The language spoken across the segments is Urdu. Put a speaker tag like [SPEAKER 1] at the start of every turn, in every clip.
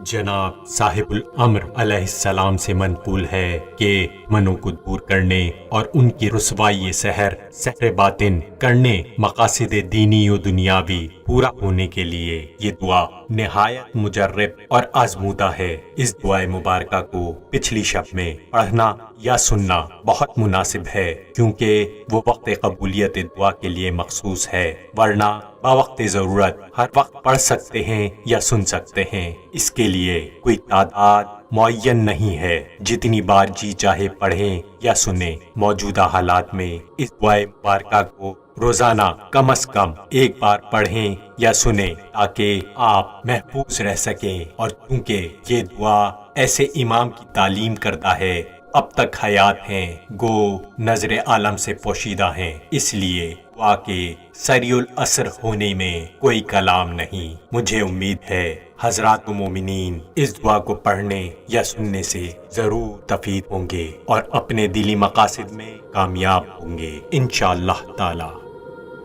[SPEAKER 1] جناب صاحب الامر علیہ السلام سے منقول ہے کہ منوں کو دور کرنے اور ان کی رسوائی سحر باطن کرنے، مقاصد دینی و دنیاوی پورا ہونے کے لیے یہ دعا نہایت مجرب اور آزمودہ ہے۔ اس دعائے مبارکہ کو پچھلی شب میں پڑھنا یا سننا بہت مناسب ہے، کیونکہ وہ وقت قبولیت دعا کے لیے مخصوص ہے، ورنہ بوقت ضرورت ہر وقت پڑھ سکتے ہیں یا سن سکتے ہیں۔ اس کے لیے کوئی تعداد معین نہیں ہے، جتنی بار جی چاہے پڑھیں یا سنیں۔ موجودہ حالات میں اس دعائے مبارکہ کو روزانہ کم از کم ایک بار پڑھیں یا سنیں، تاکہ آپ محفوظ رہ سکیں، اور چونکہ یہ دعا ایسے امام کی تعلیم کردہ ہے، اب تک حیات ہیں، گو نظر عالم سے پوشیدہ ہیں، اس لیے دعا کے سریع الاثر ہونے میں کوئی کلام نہیں۔ مجھے امید ہے حضرات مومنین اس دعا کو پڑھنے یا سننے سے ضرور تفید ہوں گے اور اپنے دلی مقاصد میں کامیاب ہوں گے انشاءاللہ تعالی۔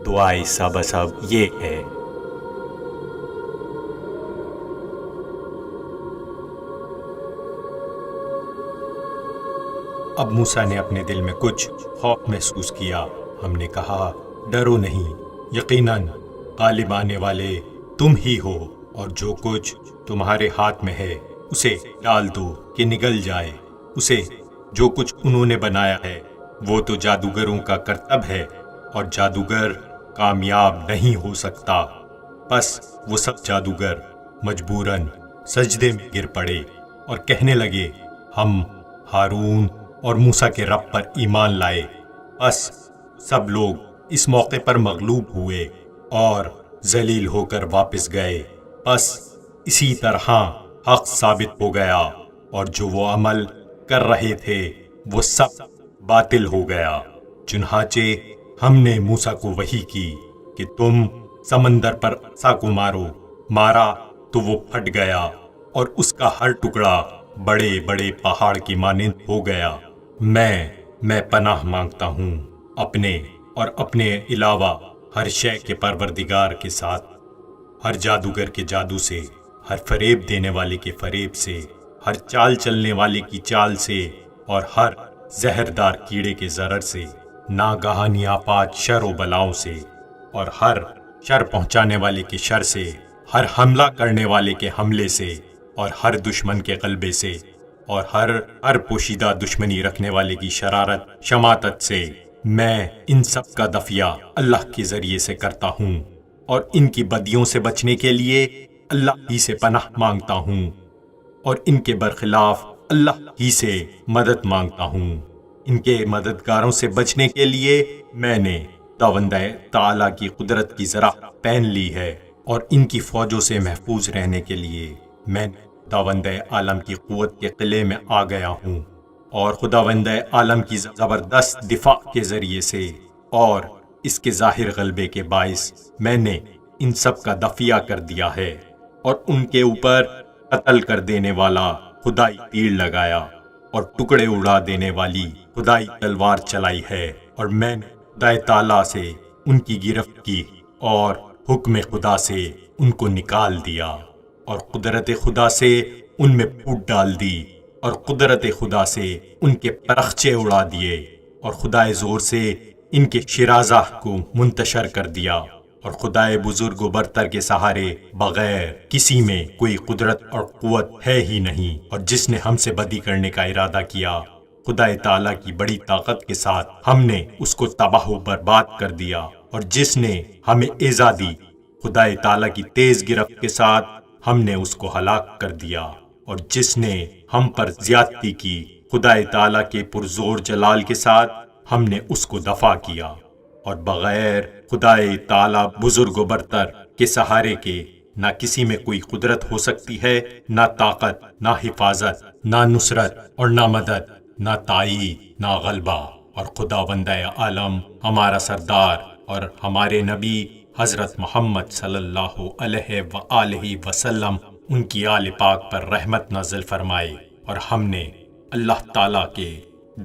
[SPEAKER 1] دعائے سب یہ ہے۔ اب موسیٰ نے اپنے دل میں کچھ خوف محسوس کیا۔ ہم نے کہا، ڈرو نہیں، یقیناً غالب آنے والے تم ہی ہو، اور جو کچھ تمہارے ہاتھ میں ہے اسے ڈال دو کہ نگل جائے۔ اسے جو کچھ انہوں نے بنایا ہے وہ تو جادوگروں کا کرتب ہے، اور جادوگر کامیاب نہیں ہو سکتا۔ بس وہ سب جادوگر مجبوراً سجدے میں گر پڑے اور کہنے لگے، ہم ہارون اور موسیٰ کے رب پر ایمان لائے۔ بس سب لوگ اس موقع پر مغلوب ہوئے اور ذلیل ہو کر واپس گئے۔ بس اسی طرح حق ثابت ہو گیا، اور جو وہ عمل کر رہے تھے وہ سب باطل ہو گیا۔ چنانچہ ہم نے موسیٰ کو وحی کی کہ تم سمندر پر عصا کو مارا تو وہ پھٹ گیا، اور اس کا ہر ٹکڑا بڑے بڑے پہاڑ کی مانند ہو گیا۔ میں پناہ مانگتا ہوں اپنے اور اپنے علاوہ ہر شے کے پروردگار کے ساتھ، ہر جادوگر کے جادو سے، ہر فریب دینے والے کے فریب سے، ہر چال چلنے والے کی چال سے، اور ہر زہردار کیڑے کے ضرر سے، ناگہانی آفات شر و بلاؤں سے، اور ہر شر پہنچانے والے کے شر سے، ہر حملہ کرنے والے کے حملے سے، اور ہر دشمن کے غلبے سے، اور ہر پوشیدہ دشمنی رکھنے والے کی شرارت شماتت سے۔ میں ان سب کا دفیہ اللہ کے ذریعے سے کرتا ہوں، اور ان کی بدیوں سے بچنے کے لیے اللہ ہی سے پناہ مانگتا ہوں، اور ان کے برخلاف اللہ ہی سے مدد مانگتا ہوں۔ ان کے مددگاروں سے بچنے کے لیے میں نے خداوندِ تعالیٰ کی قدرت کی ذرا پہن لی ہے، اور ان کی فوجوں سے محفوظ رہنے کے لیے میں خداوندِ عالم کی قوت کے قلعے میں آ گیا ہوں، اور خداوندِ عالم کی زبردست دفاع کے ذریعے سے اور اس کے ظاہر غلبے کے باعث میں نے ان سب کا دفیہ کر دیا ہے، اور ان کے اوپر قتل کر دینے والا خدائی تیر لگایا، اور ٹکڑے اڑا دینے والی خدائی تلوار چلائی ہے، اور میں نے خدائے تعالیٰ سے ان کی گرفت کی، اور حکم خدا سے ان کو نکال دیا، اور قدرت خدا سے ان میں پھوٹ ڈال دی، اور قدرت خدا سے ان کے پرخچے اڑا دیے، اور خدائے زور سے ان کے شرازہ کو منتشر کر دیا، اور خدائے بزرگ و برتر کے سہارے بغیر کسی میں کوئی قدرت اور قوت ہے ہی نہیں، اور جس نے ہم سے بدی کرنے کا ارادہ کیا، خدائے تعالیٰ کی بڑی طاقت کے ساتھ ہم نے اس کو تباہ و برباد کر دیا، اور جس نے ہمیں ایذا دی، خدائے تعالیٰ کی تیز گرفت کے ساتھ ہم نے اس کو ہلاک کر دیا، اور جس نے ہم پر زیادتی کی، خدائے تعالیٰ کے پرزور جلال کے ساتھ ہم نے اس کو دفع کیا، اور بغیر خدائے تعالیٰ بزرگ و برتر کے سہارے کے نہ کسی میں کوئی قدرت ہو سکتی ہے، نہ طاقت، نہ حفاظت، نہ نصرت، اور نہ مدد، نہ تائید، نہ غلبہ۔ اور خداوندِ عالم ہمارا سردار اور ہمارے نبی حضرت محمد صلی اللہ علیہ وآلہ وسلم ان کی آل پاک پر رحمت نازل فرمائے، اور ہم نے اللہ تعالیٰ کے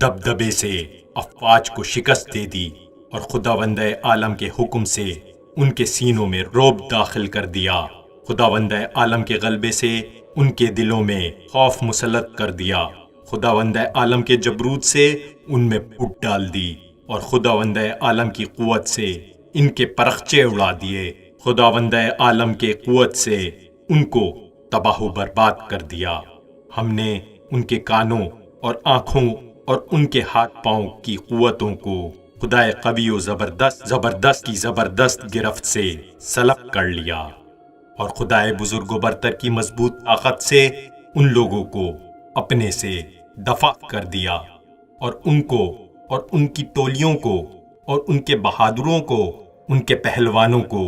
[SPEAKER 1] دبدبے سے افواج کو شکست دے دی، اور خداوندِ عالم کے حکم سے ان کے سینوں میں رعب داخل کر دیا۔ خداوندِ عالم کے غلبے سے ان کے دلوں میں خوف مسلط کر دیا، خداوند عالم کے جبروت سے ان میں پھوٹ ڈال دی، اور خداوند عالم کی قوت سے ان کے پرخچے اڑا دیے، خداوند عالم کے قوت سے ان کو تباہ و برباد کر دیا۔ ہم نے ان کے کانوں اور آنکھوں اور ان کے ہاتھ پاؤں کی قوتوں کو خدائے قوی و زبردست کی زبردست گرفت سے سلب کر لیا، اور خدائے بزرگ و برتر کی مضبوط طاقت سے ان لوگوں کو اپنے سے دفع کر دیا، اور ان کو اور ان کی ٹولیوں کو اور ان کے بہادروں کو، ان کے پہلوانوں کو،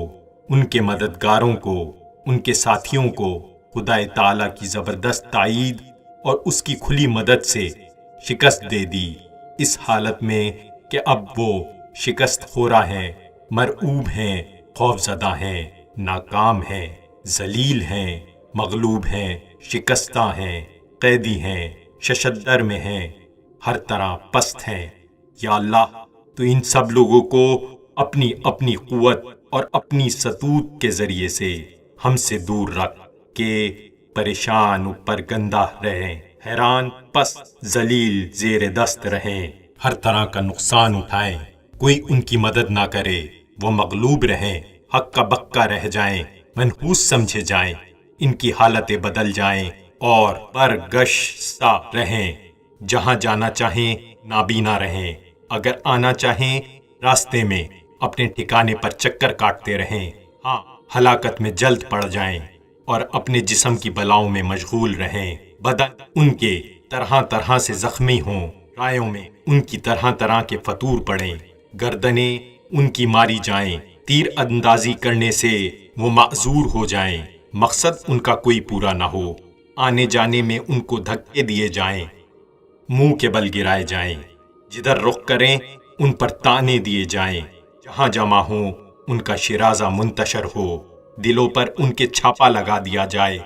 [SPEAKER 1] ان کے مددگاروں کو، ان کے ساتھیوں کو خدائے تعالیٰ کی زبردست تائید اور اس کی کھلی مدد سے شکست دے دی، اس حالت میں کہ اب وہ شکست خورہ ہیں، مرعوب ہیں، خوفزدہ ہیں، ناکام ہیں، ذلیل ہیں، مغلوب ہیں، شکستہ ہیں، قیدی ہیں، ششدر میں ہیں، ہر طرح پست ہیں۔ یا اللہ، تو ان سب لوگوں کو اپنی اپنی قوت اور اپنی ستوت کے ذریعے سے ہم سے دور رکھ کہ پریشان و پرگندہ رہیں، حیران پست ذلیل زیر دست رہیں، ہر طرح کا نقصان اٹھائیں، کوئی ان کی مدد نہ کرے، وہ مغلوب رہیں، ہکا بکا رہ جائیں، منحوس سمجھے جائیں، ان کی حالتیں بدل جائیں اور برگشتہ رہیں، جہاں جانا چاہیں نابینا رہیں، اگر آنا چاہیں راستے میں اپنے ٹھکانے پر چکر کاٹتے رہیں، ہاں ہلاکت میں جلد پڑ جائیں اور اپنے جسم کی بلاؤں میں مشغول رہیں، بدن ان کے طرح طرح سے زخمی ہوں، رایوں میں ان کی طرح طرح کے فطور پڑیں، گردنیں ان کی ماری جائیں، تیر اندازی کرنے سے وہ معذور ہو جائیں، مقصد ان کا کوئی پورا نہ ہو، آنے جانے میں ان کو دھکے دیے جائیں، منہ کے بل گرائے جائیں، جدھر رخ کریں ان پر تانے دیے جائیں، جہاں جمع ہوں ان کا شرازہ منتشر ہو، دلوں پر ان کے چھاپا لگا دیا جائے،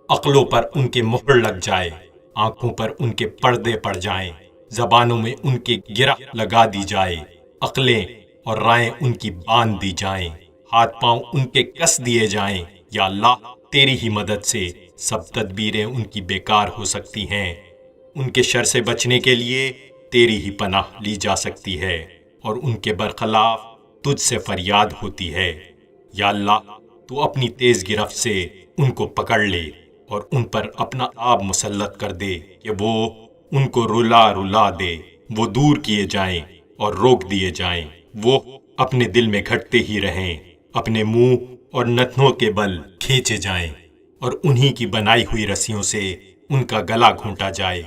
[SPEAKER 1] عقلوں پر ان کے مہر لگ جائے، آنکھوں پر ان کے پردے پڑ جائیں، زبانوں میں ان کے گرہ لگا دی جائے، عقلیں اور رائیں ان کی باندھ دی جائیں، ہاتھ پاؤں ان کے کس دیے جائیں۔ یا اللہ، تیری ہی مدد سے سب تدبیریں ان کی بیکار ہو سکتی ہیں، ان کے شر سے بچنے کے لیے تیری ہی پناہ لی جا سکتی ہے، اور ان کے برخلاف تجھ سے فریاد ہوتی ہے۔ یا اللہ، تو اپنی تیز گرفت سے ان کو پکڑ لے اور ان پر اپنا آب مسلط کر دے کہ وہ ان کو رلا رلا دے، وہ دور کیے جائیں اور روک دیے جائیں، وہ اپنے دل میں گھٹتے ہی رہیں، اپنے منہ اور نتنوں کے بل کھینچے جائیں، اور انہی کی بنائی ہوئی رسیوں سے ان کا گلا گھونٹا جائے،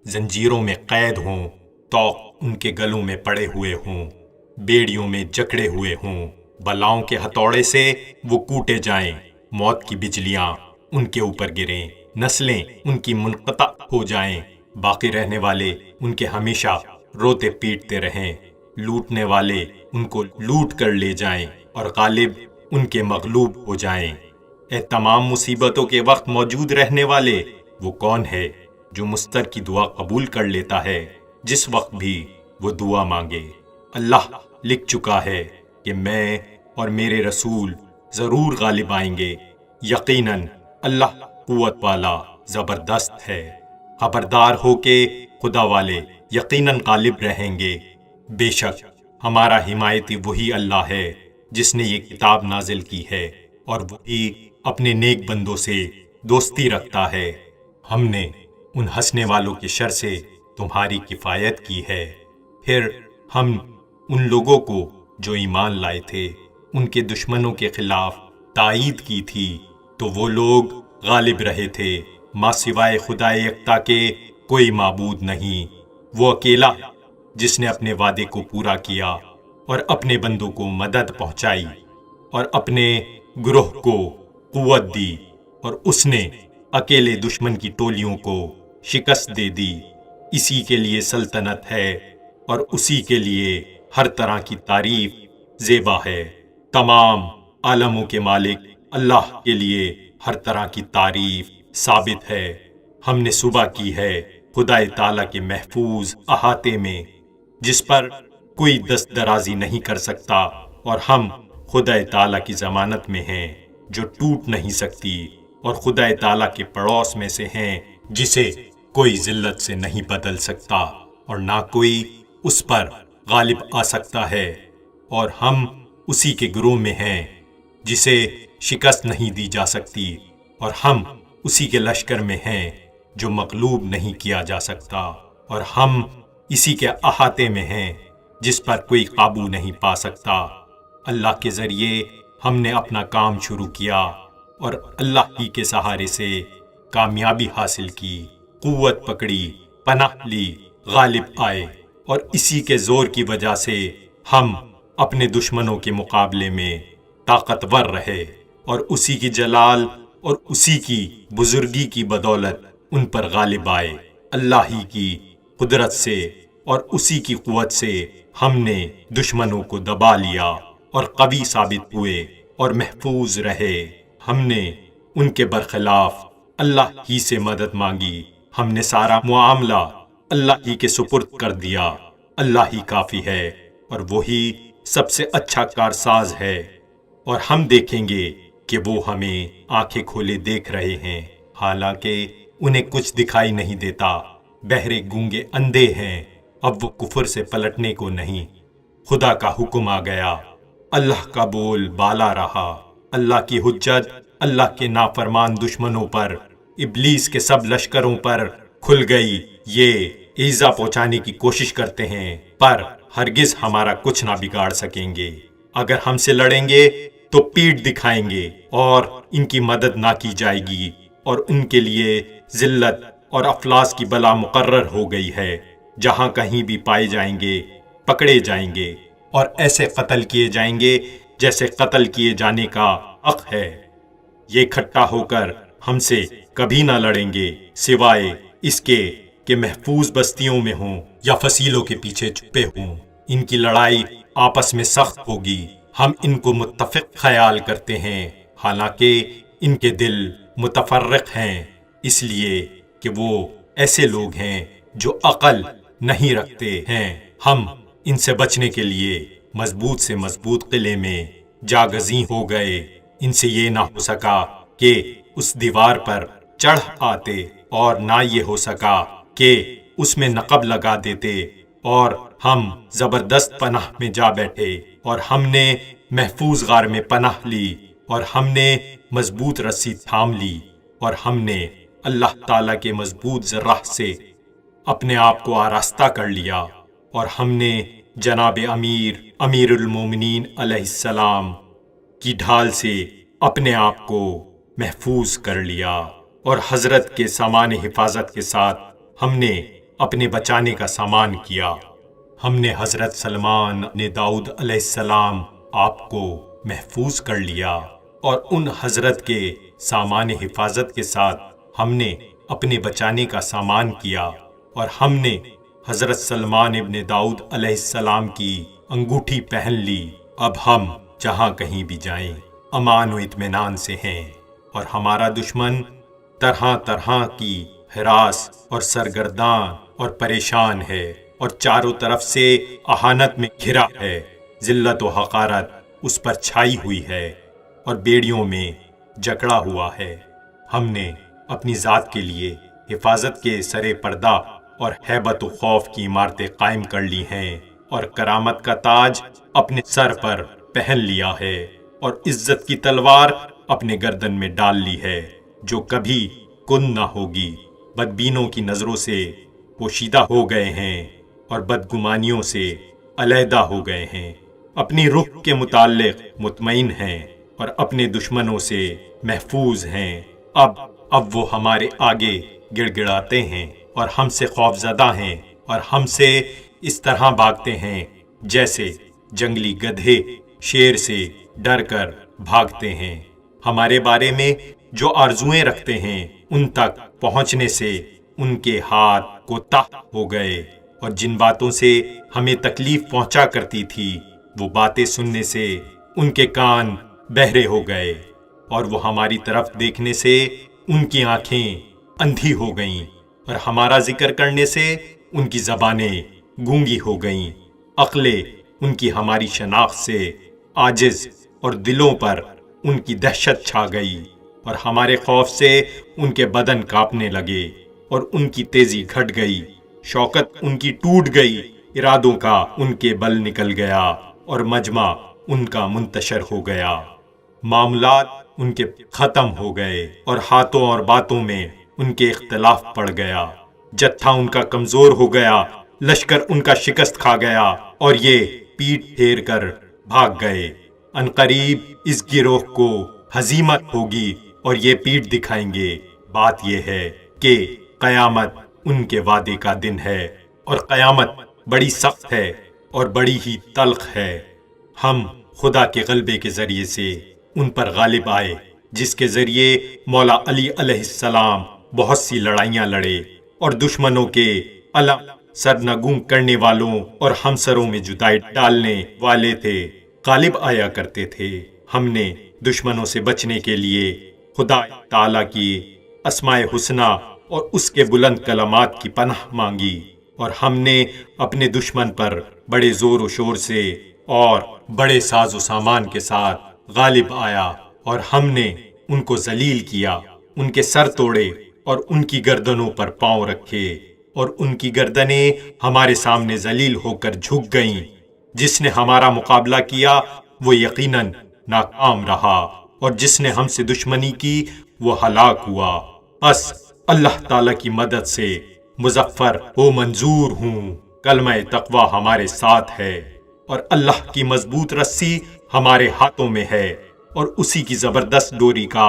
[SPEAKER 1] زنجیروں میں قید ہوں، طوق ان کے گلوں میں پڑے ہوئے ہوں، بیڑیوں میں جکڑے ہوئے ہوں، بلاؤں کے ہتھوڑے سے وہ کوٹے جائیں، موت کی بجلیاں ان کے اوپر گریں، نسلیں ان کی منقطع ہو جائیں، باقی رہنے والے ان کے ہمیشہ روتے پیٹتے رہیں، لوٹنے والے ان کو لوٹ کر لے جائیں اور غالب ان کے مغلوب ہو جائیں۔ اے تمام مصیبتوں کے وقت موجود رہنے والے، وہ کون ہے جو مستر کی دعا قبول کر لیتا ہے جس وقت بھی وہ دعا مانگے؟ اللہ لکھ چکا ہے کہ میں اور میرے رسول ضرور غالب آئیں گے، یقیناً اللہ قوت والا زبردست ہے، خبردار ہو کہ خدا والے یقیناً غالب رہیں گے۔ بے شک ہمارا حمایتی وہی اللہ ہے جس نے یہ کتاب نازل کی ہے، اور وہی اپنے نیک بندوں سے دوستی رکھتا ہے۔ ہم نے ان ہنسنے والوں کے شر سے تمہاری کفایت کی ہے، پھر ہم ان لوگوں کو جو ایمان لائے تھے ان کے دشمنوں کے خلاف تائید کی تھی، تو وہ لوگ غالب رہے تھے۔ ماں سوائے خدا یکتا کے کوئی معبود نہیں، وہ اکیلا جس نے اپنے وعدے کو پورا کیا اور اپنے بندوں کو مدد پہنچائی اور اپنے گروہ کو قوت دی، اور اس نے اکیلے دشمن کی ٹولیوں کو شکست دے دی۔ اسی کے لیے سلطنت ہے اور اسی کے لیے ہر طرح کی تعریف زیبا ہے۔ تمام عالموں کے مالک اللہ کے لیے ہر طرح کی تعریف ثابت ہے۔ ہم نے صبح کی ہے خدا تعالیٰ کے محفوظ احاطے میں، جس پر کوئی دست درازی نہیں کر سکتا، اور ہم خدا تعالیٰ کی ضمانت میں ہیں جو ٹوٹ نہیں سکتی اور خدا تعالیٰ کے پڑوس میں سے ہیں جسے کوئی ذلت سے نہیں بدل سکتا اور نہ کوئی اس پر غالب آ سکتا ہے، اور ہم اسی کے گروہ میں ہیں جسے شکست نہیں دی جا سکتی، اور ہم اسی کے لشکر میں ہیں جو مغلوب نہیں کیا جا سکتا، اور ہم اسی کے احاطے میں ہیں جس پر کوئی قابو نہیں پا سکتا۔ اللہ کے ذریعے ہم نے اپنا کام شروع کیا اور اللہ ہی کے سہارے سے کامیابی حاصل کی، قوت پکڑی، پناہ لی، غالب آئے، اور اسی کے زور کی وجہ سے ہم اپنے دشمنوں کے مقابلے میں طاقتور رہے، اور اسی کی جلال اور اسی کی بزرگی کی بدولت ان پر غالب آئے۔ اللہ ہی کی قدرت سے اور اسی کی قوت سے ہم نے دشمنوں کو دبا لیا اور قوی ثابت ہوئے اور محفوظ رہے۔ ہم نے ان کے برخلاف اللہ ہی سے مدد مانگی، ہم نے سارا معاملہ اللہ ہی کے سپرد کر دیا۔ اللہ ہی کافی ہے اور وہی سب سے اچھا کارساز ہے، اور ہم دیکھیں گے کہ وہ ہمیں آنکھیں کھولے دیکھ رہے ہیں، حالانکہ انہیں کچھ دکھائی نہیں دیتا۔ بہرے گونگے اندھے ہیں، اب وہ کفر سے پلٹنے کو نہیں۔ خدا کا حکم آ گیا، اللہ کا بول بالا رہا، اللہ کی حجت اللہ کے نافرمان دشمنوں پر، ابلیس کے سب لشکروں پر کھل گئی۔ یہ ایذا پہنچانے کی کوشش کرتے ہیں پر ہرگز ہمارا کچھ نہ بگاڑ سکیں گے۔ اگر ہم سے لڑیں گے تو پیٹھ دکھائیں گے اور ان کی مدد نہ کی جائے گی، اور ان کے لیے ذلت اور افلاس کی بلا مقرر ہو گئی ہے۔ جہاں کہیں بھی پائے جائیں گے پکڑے جائیں گے اور ایسے قتل کیے جائیں گے جیسے قتل کیے جانے کا حق ہے۔ یہ اکٹھا ہو کر ہم سے کبھی نہ لڑیں گے سوائے اس کے کہ محفوظ بستیوں میں ہوں یا فصیلوں کے پیچھے چھپے ہوں۔ ان کی لڑائی آپس میں سخت ہوگی، ہم ان کو متفق خیال کرتے ہیں، حالانکہ ان کے دل متفرق ہیں، اس لیے کہ وہ ایسے لوگ ہیں جو عقل نہیں رکھتے ہیں۔ ہم ان سے بچنے کے لیے مضبوط سے مضبوط قلعے میں جاگزیں ہو گئے۔ ان سے یہ نہ ہو سکا کہ اس دیوار پر چڑھ آتے، اور نہ یہ ہو سکا کہ اس میں نقب لگا دیتے، اور ہم زبردست پناہ میں جا بیٹھے، اور ہم نے محفوظ غار میں پناہ لی، اور ہم نے مضبوط رسی تھام لی، اور ہم نے اللہ تعالیٰ کے مضبوط ذراح سے اپنے آپ کو آراستہ کر لیا، اور ہم نے جناب امیر المومنین علیہ السلام کی ڈھال سے اپنے آپ کو محفوظ کر لیا، اور حضرت کے سامان حفاظت کے ساتھ ہم نے اپنے بچانے کا سامان کیا۔ ہم نے حضرت سلمان نے داؤد علیہ السلام آپ کو محفوظ کر لیا، اور ان حضرت کے سامان حفاظت کے ساتھ ہم نے اپنے بچانے کا سامان کیا، اور ہم نے حضرت سلمان ابن داؤد علیہ السلام کی انگوٹھی پہن لی۔ اب ہم جہاں کہیں بھی جائیں امان و اطمینان سے ہیں، اور ہمارا دشمن طرح طرح کی ہراس اور سرگرداں اور پریشان ہے، اور چاروں طرف سے اہانت میں گھرا ہے۔ ذلت و حقارت اس پر چھائی ہوئی ہے اور بیڑیوں میں جکڑا ہوا ہے۔ ہم نے اپنی ذات کے لیے حفاظت کے سرے پردہ اور ہیبت و خوف کی عمارتیں قائم کر لی ہیں، اور کرامت کا تاج اپنے سر پر پہن لیا ہے، اور عزت کی تلوار اپنے گردن میں ڈال لی ہے، جو کبھی کن نہ ہوگی۔ بدبینوں کی نظروں سے پوشیدہ ہو گئے ہیں اور بدگمانیوں سے علیحدہ ہو گئے ہیں، اپنی روح کے متعلق مطمئن ہیں اور اپنے دشمنوں سے محفوظ ہیں۔ اب وہ ہمارے آگے گڑ گڑاتے ہیں اور ہم سے خوف زدہ ہیں، اور ہم سے اس طرح بھاگتے ہیں جیسے جنگلی گدھے شیر سے ڈر کر بھاگتے ہیں۔ ہمارے بارے میں جو آرزوئیں رکھتے ہیں ان تک پہنچنے سے ان کے ہاتھ کوتاہ ہو گئے، اور جن باتوں سے ہمیں تکلیف پہنچا کرتی تھی وہ باتیں سننے سے ان کے کان بہرے ہو گئے، اور وہ ہماری طرف دیکھنے سے ان کی آنکھیں اندھی ہو گئیں، اور ہمارا ذکر کرنے سے ان کی زبانیں گونگی ہو گئیں۔ عقلیں ان کی ہماری شناخت سے عاجز، اور دلوں پر ان کی دہشت چھا گئی، اور ہمارے خوف سے ان کے بدن کانپنے لگے اور ان کی تیزی گھٹ گئی، شوکت ان کی ٹوٹ گئی، ارادوں کا ان کے بل نکل گیا اور مجمع ان کا منتشر ہو گیا، معاملات ان کے ختم ہو گئے اور ہاتھوں اور باتوں میں ان کے اختلاف پڑ گیا، جتھا ان کا کمزور ہو گیا، لشکر ان کا شکست کھا گیا اور یہ پیٹ پھیر کر بھاگ گئے۔ عنقریب اس گروہ کو ہزیمت ہوگی اور یہ پیٹ دکھائیں گے۔ بات یہ ہے کہ قیامت ان کے وعدے کا دن ہے اور قیامت بڑی سخت ہے اور بڑی ہی تلخ ہے۔ ہم خدا کے غلبے کے ذریعے سے ان پر غالب آئے، جس کے ذریعے مولا علی علیہ السلام بہت سی لڑائیاں لڑے اور دشمنوں کے علم سرنگوں کرنے والوں اور ہمسروں میں جدائی ڈالنے والے تھے، غالب آیا کرتے تھے۔ ہم نے دشمنوں سے بچنے کے لیے خدا تعالیٰ کی اسماء حسنی اور اس کے بلند کلمات کی پناہ مانگی، اور ہم نے اپنے دشمن پر بڑے زور و شور سے اور بڑے ساز و سامان کے ساتھ غالب آیا، اور ہم نے ان کو ذلیل کیا، ان کے سر توڑے اور ان کی گردنوں پر پاؤں رکھے، اور ان کی گردنیں ہمارے سامنے ذلیل ہو کر جھک گئیں۔ جس نے ہمارا مقابلہ کیا وہ یقیناً ناکام رہا، اور جس نے ہم سے دشمنی کی وہ ہلاک ہوا۔ بس اللہ تعالیٰ کی مدد سے مظفر و منظور ہوں۔ کلمہ تقوی ہمارے ساتھ ہے اور اللہ کی مضبوط رسی ہمارے ہاتھوں میں ہے، اور اسی کی زبردست ڈوری کا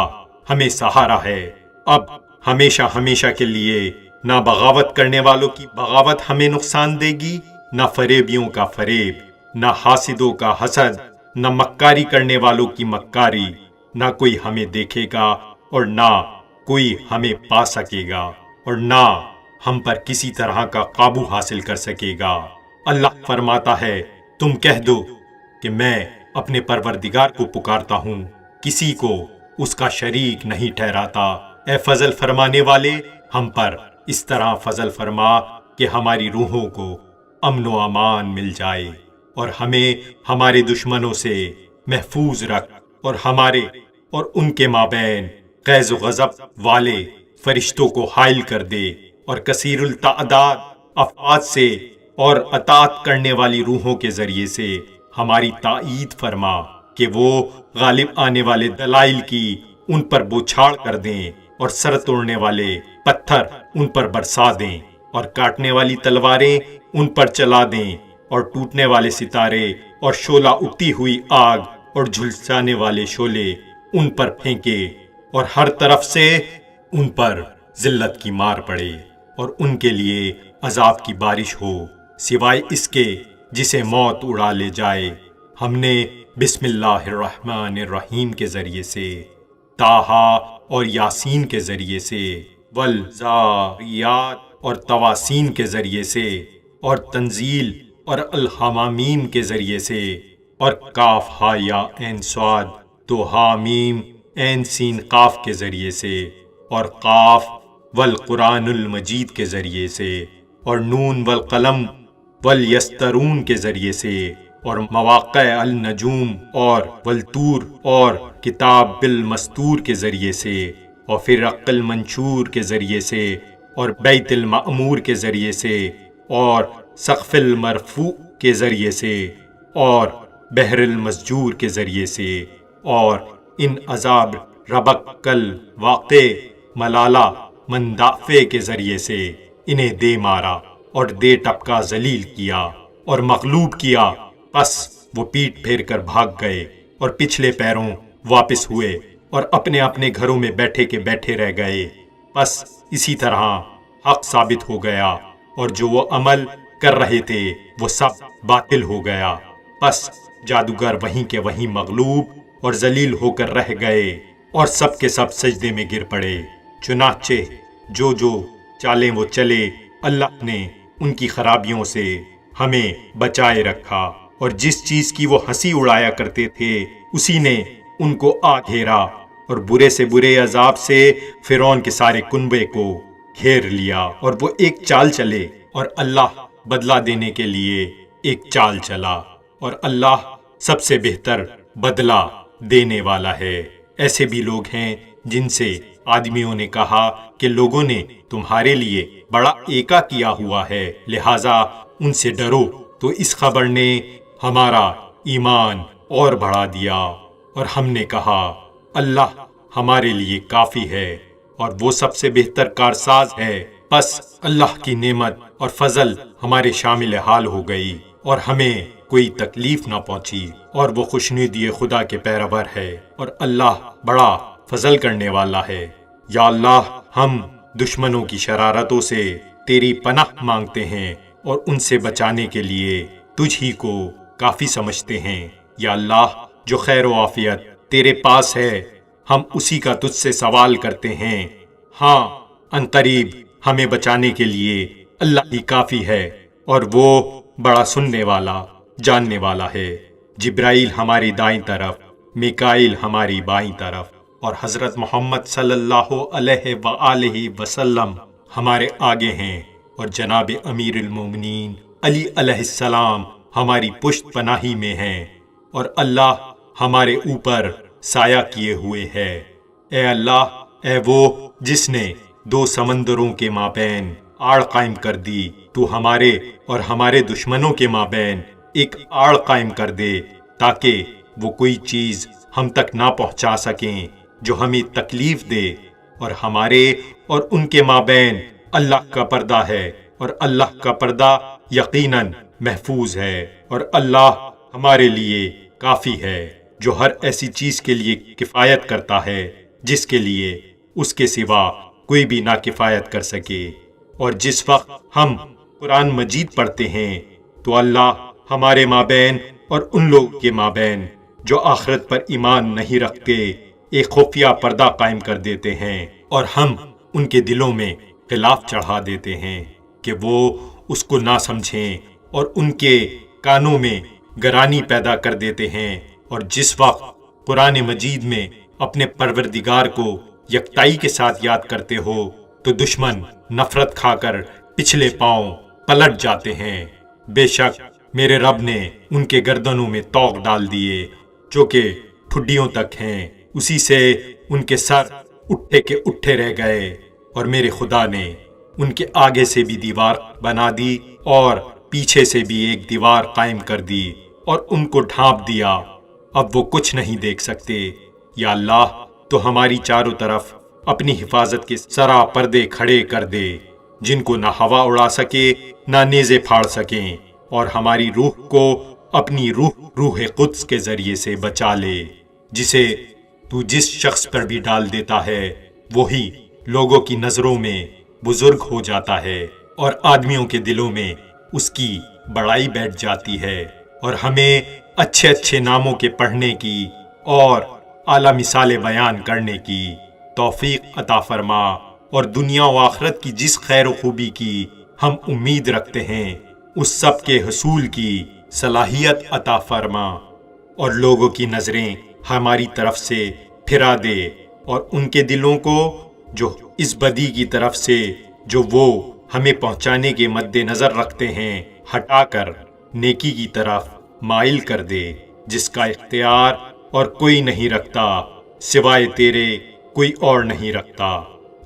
[SPEAKER 1] ہمیں سہارا ہے۔ اب ہمیشہ ہمیشہ کے لیے نہ بغاوت کرنے والوں کی بغاوت ہمیں نقصان دے گی، نہ فریبیوں کا فریب، نہ حاسدوں کا حسد، نہ مکاری کرنے والوں کی مکاری۔ نہ کوئی ہمیں دیکھے گا اور نہ کوئی ہمیں پا سکے گا، اور نہ ہم پر کسی طرح کا قابو حاصل کر سکے گا۔ اللہ فرماتا ہے، تم کہہ دو کہ میں اپنے پروردگار کو پکارتا ہوں، کسی کو اس کا شریک نہیں ٹھہراتا۔ اے فضل فرمانے والے، ہم پر اس طرح فضل فرما کہ ہماری روحوں کو امن و امان مل جائے، اور ہمیں ہمارے دشمنوں سے محفوظ رکھ، اور ہمارے اور ان کے مابین غیظ و غضب والے فرشتوں کو حائل کر دے، اور کثیر التعداد افعاد سے اور اطاعت کرنے والی روحوں کے ذریعے سے ہماری تائید فرما کہ وہ غالب آنے والے دلائل کی ان پر بوچھاڑ کر دیں، اور سر توڑنے والے پتھر ان پر برسا دیں، اور کاٹنے والی تلواریں ان پر چلا دیں، اور ٹوٹنے والے ستارے اور شعلہ اگتی ہوئی آگ اور جھلسانے والے شعلے ان پر پھینکے، اور ہر طرف سے ان پر ذلت کی مار پڑے، اور ان کے لیے عذاب کی بارش ہو، سوائے اس کے جسے موت اڑا لے جائے۔ ہم نے بسم اللہ الرحمن الرحیم کے ذریعے سے، طٰہٰ اور یاسین کے ذریعے سے، والذاریات اور تواسین کے ذریعے سے، اور تنزیل اور الحمامیم کے ذریعے سے، اور کاف ہا یا عین صاد تو ہا میم عین سین قاف کے ذریعے سے، اور قاف والقرآن المجید کے ذریعے سے، اور نون والقلم والیسترون کے ذریعے سے، اور مواقع النجوم اور والطور اور کتاب بالمستور کے ذریعے سے، اور فرق المنشور کے ذریعے سے، اور بیت المعمور کے ذریعے سے، اور سقف المرفوع کے ذریعے سے، اور بحر المسجور کے ذریعے سے، اور ان عذاب ربک کل واقع ملالہ مندافع کے ذریعے سے انہیں دے مارا اور دے ٹپکا ذلیل کیا اور مغلوب کیا۔ پس وہ پیٹ پھیر کر بھاگ گئے اور پچھلے پیروں واپس ہوئے اور اپنے اپنے گھروں میں بیٹھے کے بیٹھے رہ گئے۔ پس اسی طرح حق ثابت ہو گیا، اور جو وہ عمل کر رہے تھے وہ سب باطل ہو گیا۔ پس جادوگر وہیں کے وہیں مغلوب اور ذلیل ہو کر رہ گئے، اور سب کے سب سجدے میں گر پڑے۔ چنانچہ جو چالیں وہ چلے، اللہ نے ان کی خرابیوں سے ہمیں بچائے رکھا، اور جس چیز کی وہ ہنسی اڑایا کرتے تھے اسی نے ان کو آ گھیرا، اور برے سے برے عذاب سے فرعون کے سارے کنبے کو گھیر لیا، اور وہ ایک چال چلے، اور اللہ بدلہ دینے کے لیے ایک چال چلا، اور اللہ سب سے بہتر بدلہ دینے والا ہے۔ ایسے بھی لوگ ہیں جن سے آدمیوں نے کہا کہ لوگوں نے تمہارے لیے بڑا ایکا کیا ہوا ہے، لہٰذا ان سے ڈرو، تو اس خبر نے ہمارا ایمان اور بڑھا دیا، اور ہم نے کہا اللہ ہمارے لیے کافی ہے اور وہ سب سے بہتر کارساز ہے۔ بس اللہ کی نعمت اور فضل ہمارے شامل حال ہو گئی اور ہمیں کوئی تکلیف نہ پہنچی، اور وہ خوشنودی خدا کے پیرور ہے، اور اللہ بڑا فضل کرنے والا ہے۔ یا اللہ، ہم دشمنوں کی شرارتوں سے تیری پناہ مانگتے ہیں اور ان سے بچانے کے لیے تجھ ہی کو کافی سمجھتے ہیں۔ یا اللہ، جو خیر و عافیت تیرے پاس ہے ہم اسی کا تجھ سے سوال کرتے ہیں۔ ہاں، عنقریب ہمیں بچانے کے لیے اللہ ہی کافی ہے، اور وہ بڑا سننے والا جاننے والا ہے۔ جبرائیل ہماری دائیں طرف، میکائیل ہماری بائیں طرف، اور حضرت محمد صلی اللہ علیہ وآلہ وسلم ہمارے آگے ہیں، اور جناب امیر المومنین علی علیہ السلام ہماری پشت پناہی میں ہیں، اور اللہ ہمارے اوپر سایہ کیے ہوئے ہے۔ اے اللہ، اے وہ جس نے دو سمندروں کے مابین آڑ قائم کر دی، تو ہمارے اور ہمارے دشمنوں کے مابین ایک آڑ قائم کر دے، تاکہ وہ کوئی چیز ہم تک نہ پہنچا سکیں جو ہمیں تکلیف دے، اور ہمارے اور ان کے مابین اللہ کا پردہ ہے، اور اللہ کا پردہ یقیناً محفوظ ہے، اور اللہ ہمارے لیے کافی ہے، جو ہر ایسی چیز کے لیے کفایت کرتا ہے جس کے لیے اس کے سوا کوئی بھی نہ کفایت کر سکے۔ اور جس وقت ہم قرآن مجید پڑھتے ہیں تو اللہ ہمارے مابین اور ان لوگوں کے مابین جو آخرت پر ایمان نہیں رکھتے ایک خفیہ پردہ قائم کر دیتے ہیں، اور ہم ان کے دلوں میں غلاف چڑھا دیتے ہیں کہ وہ اس کو نہ سمجھیں، اور ان کے کانوں میں گرانی پیدا کر دیتے ہیں۔ اور جس وقت قرآن مجید میں اپنے پروردگار کو یکتائی کے ساتھ یاد کرتے ہو تو دشمن نفرت کھا کر پچھلے پاؤں پلٹ جاتے ہیں۔ بے شک میرے رب نے ان کے گردنوں میں طوق ڈال دیے جو کہ ٹھڈیوں تک ہیں، اسی سے ان کے سر اٹھے کے اٹھے رہ گئے، اور میرے خدا نے ان کے آگے سے بھی دیوار بنا دی اور پیچھے سے بھی ایک دیوار قائم کر دی اور ان کو ڈھانپ دیا، اب وہ کچھ نہیں دیکھ سکتے۔ یا اللہ، تو ہماری چاروں طرف اپنی حفاظت کے سرا پردے کھڑے کر دے، جن کو نہ ہوا اڑا سکے نہ نیزے پھاڑ سکیں، اور ہماری روح کو اپنی روح قدس کے ذریعے سے بچا لے، جسے تو جس شخص پر بھی ڈال دیتا ہے وہی لوگوں کی نظروں میں بزرگ ہو جاتا ہے، اور آدمیوں کے دلوں میں اس کی بڑائی بیٹھ جاتی ہے، اور ہمیں اچھے اچھے ناموں کے پڑھنے کی اور اعلیٰ مثالیں بیان کرنے کی توفیق عطا فرما، اور دنیا و آخرت کی جس خیر و خوبی کی ہم امید رکھتے ہیں اس سب کے حصول کی صلاحیت عطا فرما، اور لوگوں کی نظریں ہماری طرف سے پھرا دے، اور ان کے دلوں کو جو اس بدی کی طرف سے جو وہ ہمیں پہنچانے کے مد نظر رکھتے ہیں ہٹا کر نیکی کی طرف مائل کر دے، جس کا اختیار اور کوئی نہیں رکھتا سوائے تیرے، کوئی اور نہیں رکھتا۔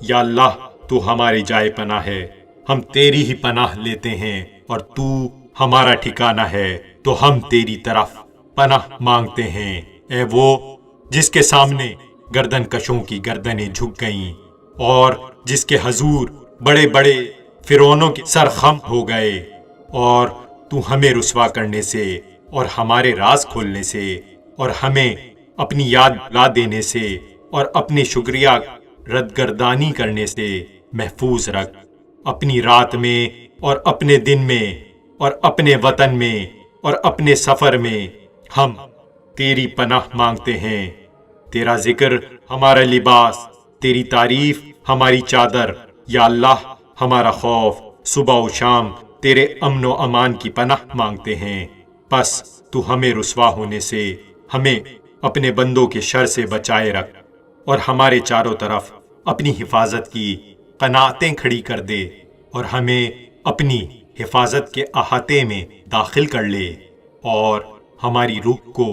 [SPEAKER 1] یا اللہ، تو ہمارے جائے پناہ ہے، ہم تیری ہی پناہ لیتے ہیں، اور تو ہمارا ٹھکانہ ہے تو ہم تیری طرف پناہ مانگتے ہیں۔ اے وہ جس کے سامنے گردن کشوں کی گردنیں جھک گئیں، اور جس کے حضور بڑے بڑے فرعونوں کے سر خم ہو گئے، اور تو ہمیں رسوا کرنے سے اور ہمارے راز کھولنے سے اور ہمیں اپنی یاد لا دینے سے اور اپنے شکریہ ردگردانی کرنے سے محفوظ رکھ، اپنی رات میں اور اپنے دن میں اور اپنے وطن میں اور اپنے سفر میں ہم تیری پناہ مانگتے ہیں۔ تیرا ذکر ہمارا لباس، تیری تعریف ہماری چادر۔ یا اللہ، ہمارا خوف صبح و شام تیرے امن و امان کی پناہ مانگتے ہیں، بس تو ہمیں رسوا ہونے سے، ہمیں اپنے بندوں کے شر سے بچائے رکھ، اور ہمارے چاروں طرف اپنی حفاظت کی قناعتیں کھڑی کر دے، اور ہمیں اپنی حفاظت کے احاطے میں داخل کر لے، اور ہماری روح کو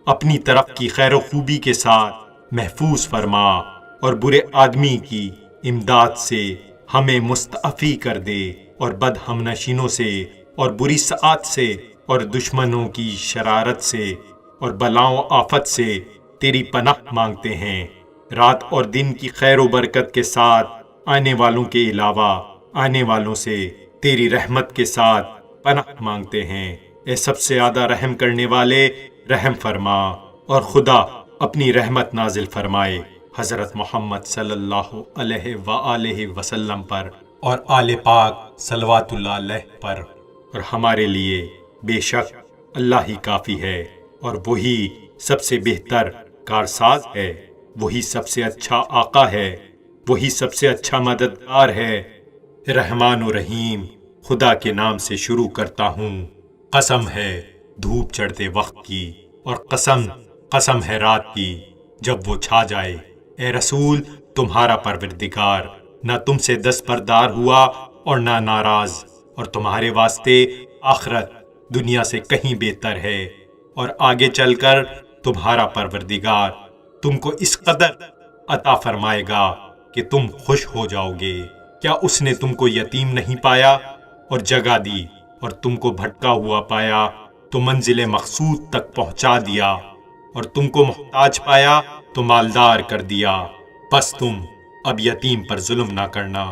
[SPEAKER 1] اپنی طرف کی خیر و خوبی کے ساتھ محفوظ فرما، اور برے آدمی کی امداد سے ہمیں مستعفی کر دے، اور بد ہم نشینوں سے اور بری ساعت سے اور دشمنوں کی شرارت سے اور بلاؤں آفت سے تیری پناہ مانگتے ہیں۔ رات اور دن کی خیر و برکت کے ساتھ آنے والوں کے علاوہ آنے والوں سے تیری رحمت کے ساتھ پناہ مانگتے ہیں۔ اے سب سے زیادہ رحم کرنے والے، رحم فرما، اور خدا اپنی رحمت نازل فرمائے حضرت محمد صلی اللہ علیہ وآلہ وسلم پر اور آل پاک صلوات اللہ علیہ پر۔ اور ہمارے لیے بے شک اللہ ہی کافی ہے، اور وہی سب سے بہتر کارساز ہے، وہی سب سے اچھا آقا ہے، وہی سب سے اچھا مددگار ہے۔ رحمان و رحیم خدا کے نام سے شروع کرتا ہوں۔ قسم ہے دھوپ چڑھتے وقت کی، اور قسم ہے رات کی جب وہ چھا جائے۔ اے رسول، تمہارا پروردگار نہ تم سے دستبردار ہوا اور نہ ناراض، اور تمہارے واسطے آخرت دنیا سے کہیں بہتر ہے، اور آگے چل کر تمہارا پروردگار تم کو اس قدر عطا فرمائے گا کہ تم خوش ہو جاؤ گے۔ کیا اس نے تم کو یتیم نہیں پایا اور جگہ دی، اور تم کو بھٹکا ہوا پایا تو منزل مقصود تک پہنچا دیا، اور تم کو محتاج پایا تو مالدار کر دیا؟ بس تم اب یتیم پر ظلم نہ کرنا،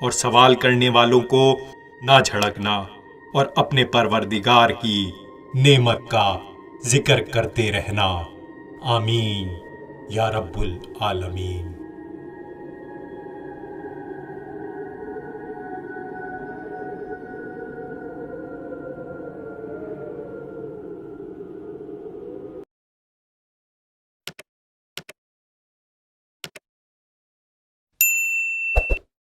[SPEAKER 1] اور سوال کرنے والوں کو نہ جھڑکنا، اور اپنے پروردگار کی نعمت کا ذکر کرتے رہنا۔ آمین یا رب العالمین۔